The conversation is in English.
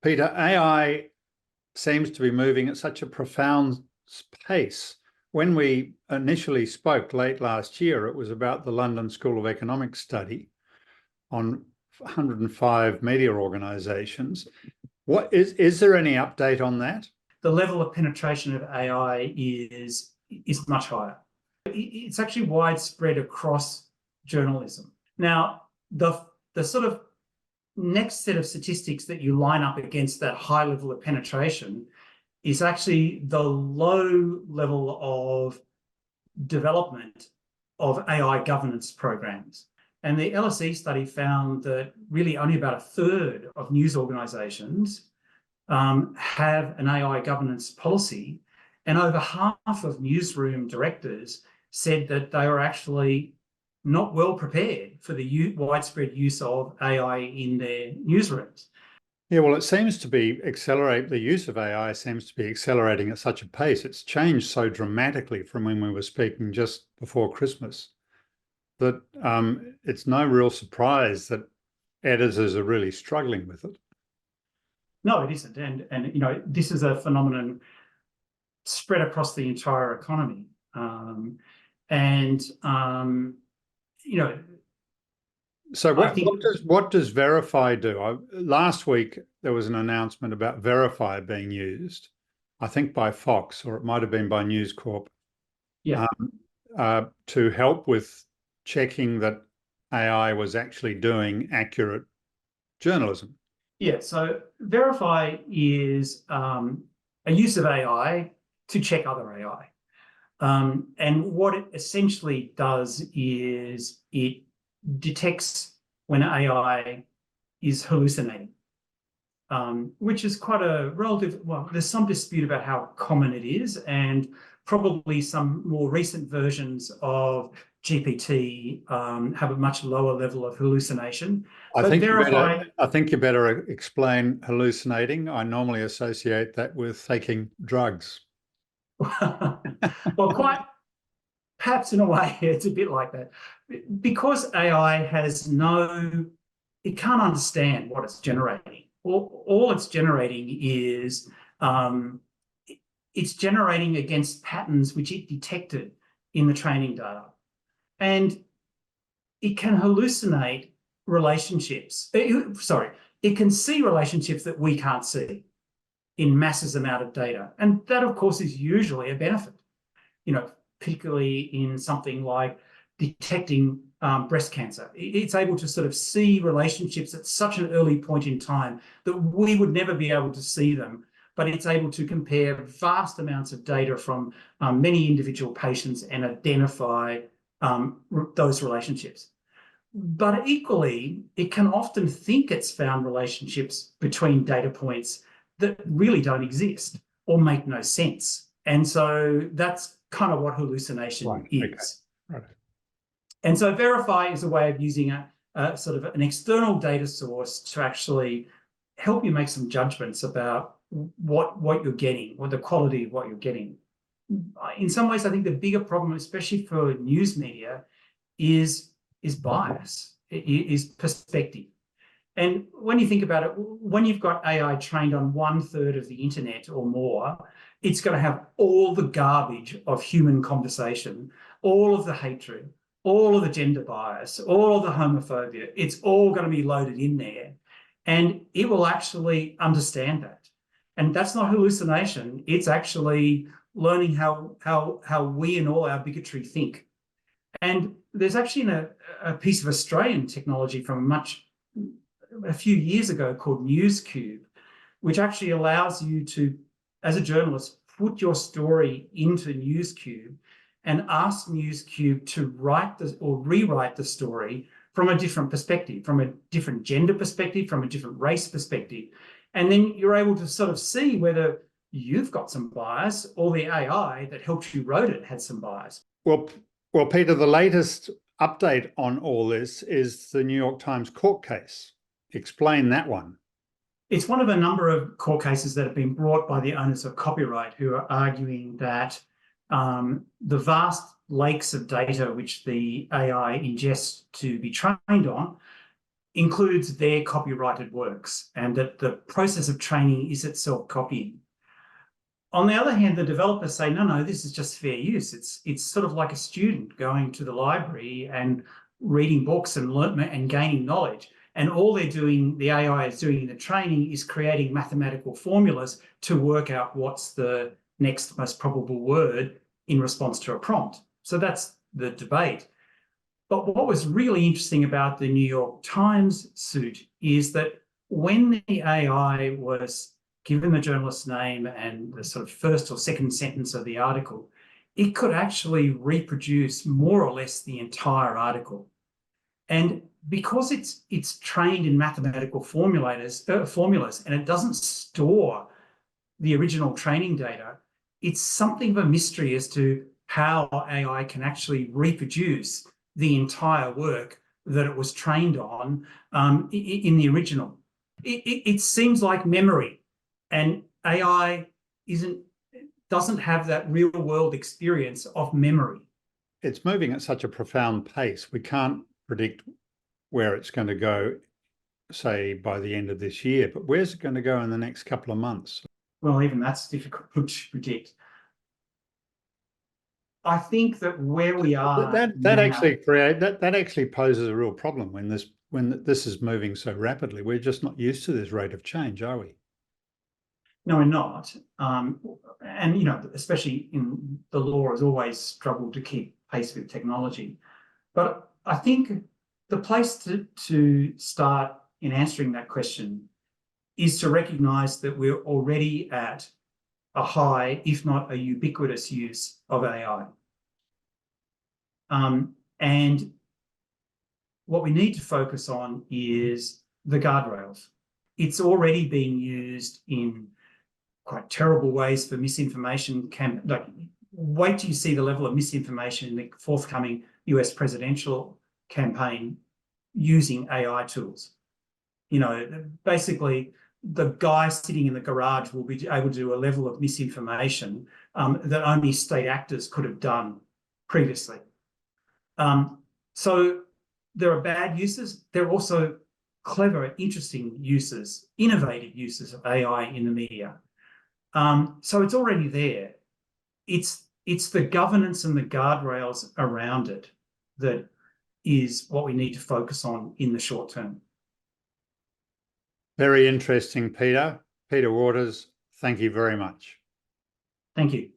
Peter, AI seems to be moving at such a profound pace. When we initially spoke late last year, it was about the London School of Economics study on 105 media organisations. What is there any update on that? The level of penetration of AI is much higher. It's actually widespread across journalism. Now, the sort of next set of statistics that you line up against that high level of penetration is actually the low level of development of AI governance programs. And the LSE study found that really only about a third of news organisations have an AI governance policy, and over half of newsroom directors said that they were actually not well prepared for the widespread use of AI in their newsrooms. Yeah, well, it seems to be the use of AI seems to be accelerating at such a pace. It's changed so dramatically from when we were speaking just before Christmas that it's no real surprise that editors are really struggling with it. No, it isn't. And you know, this is a phenomenon spread across the entire economy. You know, so what does Verify do? Last week, there was an announcement about Verify being used, I think by Fox, or it might have been by News Corp, to help with checking that AI was actually doing accurate journalism. Yeah, so Verify is a use of AI to check other AI. And what it essentially does is it detects when AI is hallucinating, which is quite a relative, well, there's some dispute about how common it is, and probably some more recent versions of GPT have a much lower level of hallucination. I think you better explain hallucinating. I normally associate that with taking drugs. Well, perhaps in a way, it's a bit like that. Because AI it can't understand what it's generating. All it's generating is, it's generating against patterns which it detected in the training data. And it can hallucinate relationships. It can see relationships that we can't see in massive amount of data. And that, of course, is usually a benefit, you know, particularly in something like detecting breast cancer. It's able to sort of see relationships at such an early point in time that we would never be able to see them, but it's able to compare vast amounts of data from many individual patients and identify those relationships. But equally, it can often think it's found relationships between data points that really don't exist or make no sense. And so that's kind of what hallucination is. Okay. Right. And so Verify is a way of using a sort of an external data source to actually help you make some judgments about what you're getting, or the quality of what you're getting. In some ways, I think the bigger problem, especially for news media, is bias, is perspective. And when you think about it, when you've got AI trained on 1/3 of the internet or more, it's going to have all the garbage of human conversation, all of the hatred, all of the gender bias, all of the homophobia. It's all going to be loaded in there, and it will actually understand that. And that's not hallucination. It's actually learning how we and all our bigotry think. And there's actually a piece of Australian technology from a few years ago called NewsCube, which actually allows you to, as a journalist, put your story into NewsCube and ask NewsCube to write or rewrite the story from a different perspective, from a different gender perspective, from a different race perspective. And then you're able to sort of see whether you've got some bias or the AI that helped you wrote it had some bias. Well, Peter, the latest update on all this is the New York Times court case. Explain that one. It's one of a number of court cases that have been brought by the owners of copyright, who are arguing that the vast lakes of data which the AI ingests to be trained on includes their copyrighted works, and that the process of training is itself copying. On the other hand, the developers say, no, this is just fair use. It's sort of like a student going to the library and reading books and gaining knowledge. And all they're doing, the AI is doing in the training, is creating mathematical formulas to work out what's the next most probable word in response to a prompt. So that's the debate. But what was really interesting about the New York Times suit is that when the AI was given the journalist's name and the sort of first or second sentence of the article, it could actually reproduce more or less the entire article. And because it's trained in mathematical formulas and it doesn't store the original training data, it's something of a mystery as to how AI can actually reproduce the entire work that it was trained on in the original. It seems like memory, and AI doesn't have that real world experience of memory. It's moving at such a profound pace. We can't predict where it's going to go, say, by the end of this year, but where's it going to go in the next couple of months? Well, even that's difficult to predict. I think that where we are that actually poses a real problem when this is moving so rapidly. We're just not used to this rate of change, are we? No, we're not. And especially in the law has always struggled to keep pace with technology. But I think the place to start in answering that question is to recognize that we're already at a high, if not a ubiquitous use of AI. And what we need to focus on is the guardrails. It's already being used in quite terrible ways for misinformation. Wait till you see the level of misinformation in the forthcoming US presidential campaign using AI tools. Basically, the guy sitting in the garage will be able to do a level of misinformation that only state actors could have done previously. So there are bad uses. There are also clever, interesting uses, innovative uses of AI in the media. So it's already there. It's the governance and the guardrails around it that is what we need to focus on in the short term. Very interesting, Peter. Peter Waters, thank you very much. Thank you.